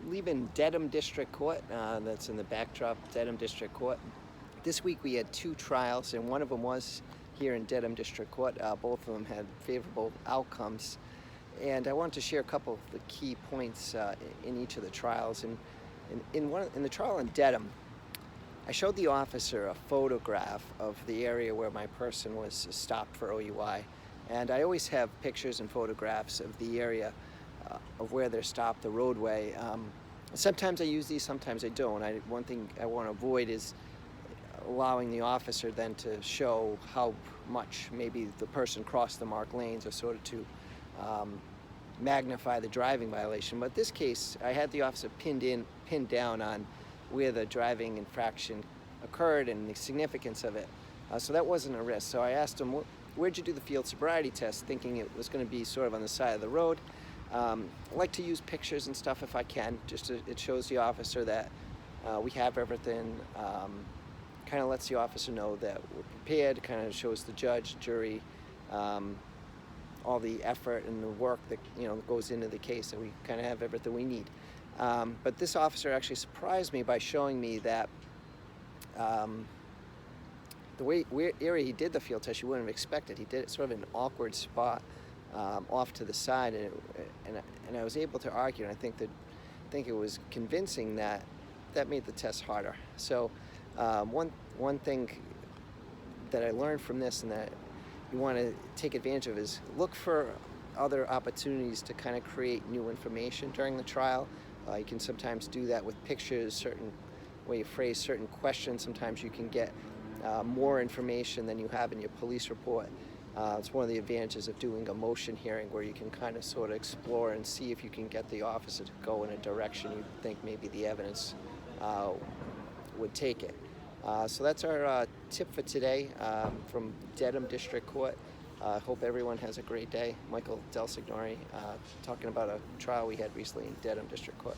leaving Dedham District Court. That's in the backdrop, Dedham District Court. This week we had 2 trials, and one of them was here in Dedham District Court. Both of them had favorable outcomes. And I wanted to share a couple of the key points in each of the trials. And in the trial in Dedham, I showed the officer a photograph of the area where my person was stopped for OUI. And I always have pictures and photographs of the area of where they're stopped, the roadway. Sometimes I use these, sometimes I don't. One thing I want to avoid is allowing the officer then to show how much maybe the person crossed the marked lanes, or sort of to magnify the driving violation. But in this case, I had the officer pinned down on where the driving infraction occurred and the significance of it. So that wasn't a risk. So I asked him, where'd you do the field sobriety test, thinking it was going to be sort of on the side of the road. I like to use pictures and stuff if I can, it shows the officer that we have everything, kind of lets the officer know that we're prepared, kind of shows the judge, jury, all the effort and the work that goes into the case, that we kind of have everything we need. But this officer actually surprised me by showing me that the area he did the field test, you wouldn't have expected. He did it sort of in an awkward spot off to the side, and I was able to argue, and I think it was convincing that made the test harder. So one thing that I learned from this, and that you want to take advantage of, is look for other opportunities to kind of create new information during the trial. You can sometimes do that with pictures, certain way you phrase certain questions. Sometimes you can get more information than you have in your police report. It's one of the advantages of doing a motion hearing, where you can kind of sort of explore and see if you can get the officer to go in a direction you think maybe the evidence would take it. So that's our tip for today from Dedham District Court. Hope everyone has a great day. Michael DelSignore talking about a trial we had recently in Dedham District Court.